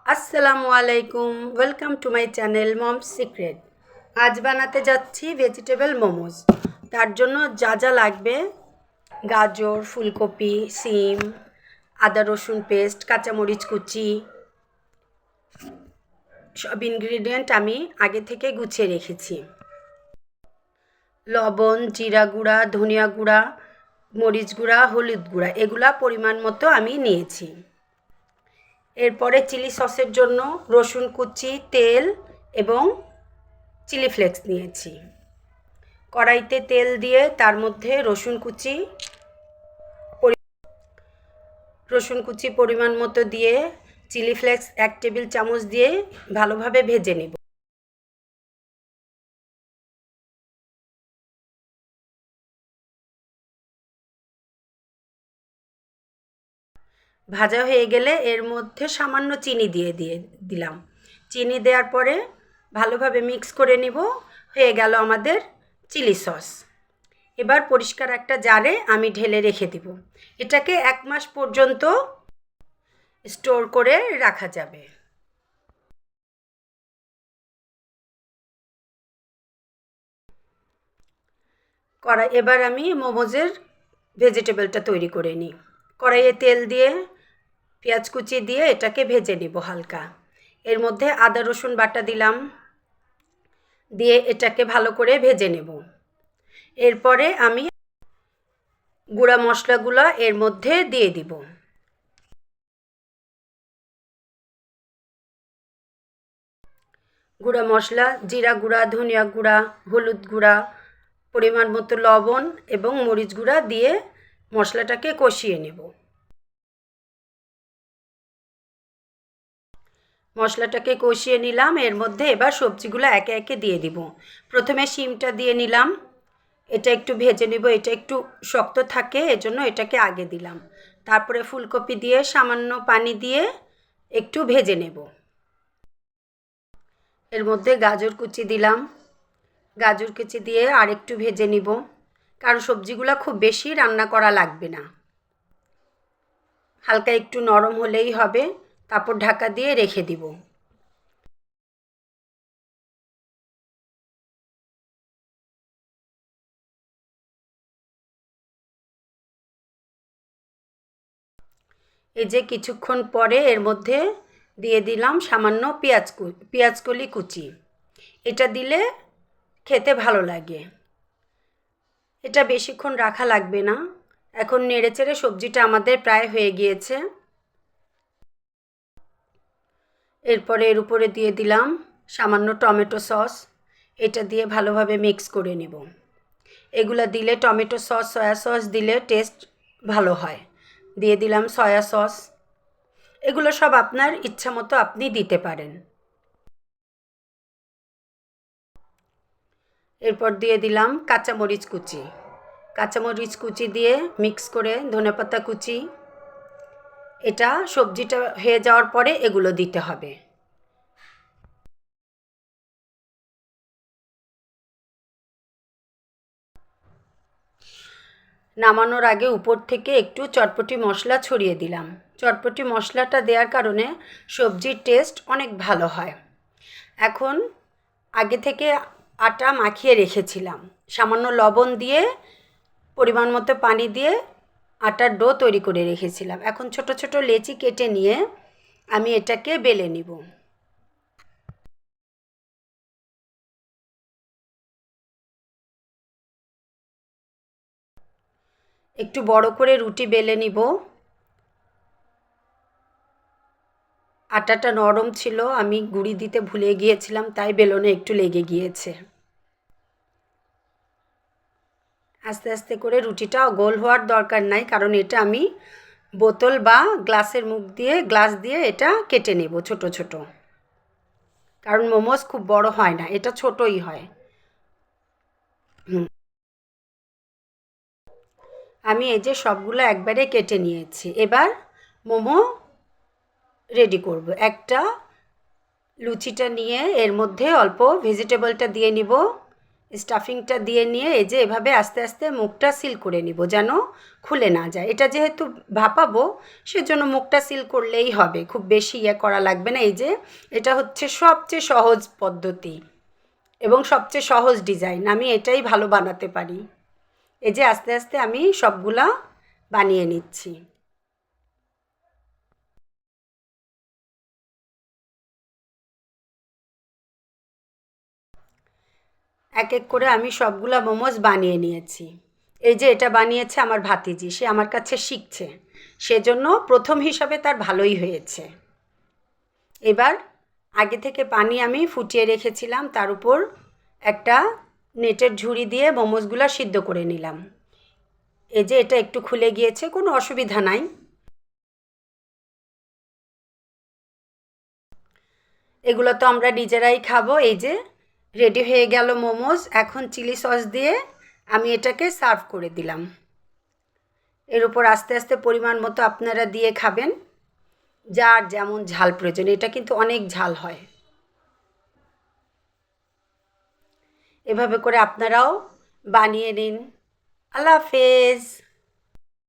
আসসালামু আলাইকুম, welcome to my channel moms secret. আজ বানাতে যাচ্ছি ভেজিটেবল মোমোজ। তার জন্য যা যা লাগবে: গাজর, ফুলকপি, সিম, আদা রসুন পেস্ট, কাঁচামরিচ কুচি, সব ইনগ্রিডিয়েন্ট আমি আগে থেকে গুছিয়ে রেখেছি। লবণ, জিরা গুঁড়া, ধনিয়া গুঁড়া, মরিচ গুঁড়া, হলুদ গুঁড়া এগুলা পরিমাণ মতো আমি নিয়েছি। এরপরে চিলি সসের জন্য রসুন কুচি, তেল এবং চিলি ফ্লেক্স নিয়েছি। কড়াইতে তেল দিয়ে তার মধ্যে রসুন কুচি পরিমাণ মতো দিয়ে চিলি ফ্লেক্স 1 টেবিল চামচ দিয়ে ভালোভাবে ভেজে নেব। ভাজা হয়ে গেলে এর মধ্যে সামান্য চিনি দিলাম। চিনি দেওয়ার পরে ভালোভাবে মিক্স করে নিব। হয়ে গেল আমাদের চিলি সস। এবার পরিষ্কার একটা জারে আমি ঢেলে রেখে দিব। এটাকে 1 মাস পর্যন্ত স্টোর করে রাখা যাবে। এবার আমি মোমোজের ভেজিটেবলটা তৈরি করে নিই। কড়াইয়ে তেল দিয়ে পেঁয়াজ কুচি দিয়ে এটাকে ভেজে নিব হালকা। এর মধ্যে আদা রসুন বাটা দিলাম, দিয়ে এটাকে ভালো করে ভেজে নেব। এরপরে আমি গুঁড়া মশলাগুলো এর মধ্যে দিয়ে দিব। গুঁড়া মশলা: জিরা গুঁড়া, ধনিয়া গুঁড়া, হলুদ গুঁড়া, পরিমাণ মতো লবণ এবং মরিচ গুঁড়া দিয়ে মশলাটাকে কষিয়ে নেব। মশলাটাকে কষিয়ে নিলাম। এর মধ্যে এবার সবজিগুলো একে একে দিয়ে দিব। প্রথমে শিমটা দিয়ে নিলাম। এটা একটু ভেজে নেব, এটা একটু শক্ত থাকে এজন্য এটাকে আগে দিলাম। তারপরে ফুলকপি দিয়ে সামান্য পানি দিয়ে একটু ভেজে নেব। এর মধ্যে গাজর কুচি দিলাম। গাজর কুচি দিয়ে আর একটু ভেজে নিব, কারণ সবজিগুলো খুব বেশি রান্না করা লাগবে না, হালকা একটু নরম হলেই হবে। তারপর ঢাকা দিয়ে রেখে দিব। এই যে কিছুক্ষণ পরে এর মধ্যে দিয়ে দিলাম সামান্য পেঁয়াজকলি কুচি। এটা দিলে খেতে ভালো লাগে। এটা বেশিক্ষণ রাখা লাগবে না। এখন নেড়েচেড়ে সবজিটা আমাদের প্রায় হয়ে গিয়েছে। এরপরে এর উপরে দিয়ে দিলাম সামান্য টমেটো সস। এটা দিয়ে ভালোভাবে মিক্স করে নেব। এগুলো দিলে টমেটো সস, সয়া সস দিলে টেস্ট ভালো হয়। দিয়ে দিলাম সয়া সস। এগুলো সব আপনার ইচ্ছা মতো আপনি দিতে পারেন। এরপর দিয়ে দিলাম কাঁচামরিচ কুচি। কাঁচামরিচ কুচি দিয়ে মিক্স করে ধনেপাতা কুচি। এটা সবজিটা হয়ে যাওয়ার পরে এগুলো দিতে হবে। নামানোর আগে উপর থেকে একটু চটপটি মশলা ছড়িয়ে দিলাম। চটপটি মশলাটা দেওয়ার কারণে সবজির টেস্ট অনেক ভালো হয়। এখন আগে থেকে আটা মাখিয়ে রেখেছিলাম, সামান্য লবণ দিয়ে পরিমাণ মতো পানি দিয়ে আটার ডো তৈরি করে রেখেছিলাম। এখন ছোট ছোট লেচি কেটে নিয়ে আমি এটাকে বেলে নিব। একটু বড় করে রুটি বেলে নিব। আটাটা নরম ছিল, আমি গুঁড়ি দিতে ভুলে গিয়েছিলাম, তাই বেলনে একটু লেগে গিয়েছে। আস্তে আস্তে করে রুটিটা গোল হওয়ার দরকার নাই, কারণ এটা আমি বোতল বা গ্লাসের মুখ দিয়ে গ্লাস দিয়ে এটা কেটে নেব ছোট ছোট, কারণ মোমোজ খুব বড় হয় না, এটা ছোটই হয়। আমি এই যে সবগুলো একবারে কেটে নিয়েছি। এবার মোমো রেডি করব। একটা লুচিটা নিয়ে এর মধ্যে অল্প ভেজিটেবলটা দিয়ে নিব স্টাফিংটা দিয়ে নিয়ে এই যে এভাবে আস্তে আস্তে মুখটা সিল করে নিব যেন খুলে না যায়। এটা যেহেতু ভাপাবো সেজন্য মুখটা সিল করলেই হবে, খুব বেশি করা লাগবে না। এই যে এটা হচ্ছে সবচেয়ে সহজ পদ্ধতি এবং সবচেয়ে সহজ ডিজাইন, আমি এটাই ভালো বানাতে পারি। এই যে আস্তে আস্তে আমি সবগুলা বানিয়ে নিচ্ছি। এক এক করে আমি সবগুলা মোমোজ বানিয়ে নিয়েছি। এই যে এটা বানিয়েছে আমার ভাতিজি, সে আমার কাছে শিখছে, সেজন্য প্রথম হিসাবে তার ভালোই হয়েছে। এবার আগে থেকে পানি আমি ফুটিয়ে রেখেছিলাম, তার উপর একটা নেটের ঝুড়ি দিয়ে মোমোজগুলো সিদ্ধ করে নিলাম। এই যে এটা একটু খুলে গিয়েছে, কোনো অসুবিধা নাই। এগুলো তো আমরা নিজেরাই খাবো। এই যে রেডি হয়ে গেল মোমোজ। এখন চিলি সস দিয়ে আমি এটাকে সার্ভ করে দিলাম। এর উপর আস্তে আস্তে পরিমাণ মতো আপনারা দিয়ে খাবেন, যার যেমন ঝাল প্রয়োজন। এটা কিন্তু অনেক ঝাল হয়। এভাবে করে আপনারাও বানিয়ে নিন। আল্লাহ হাফেজ।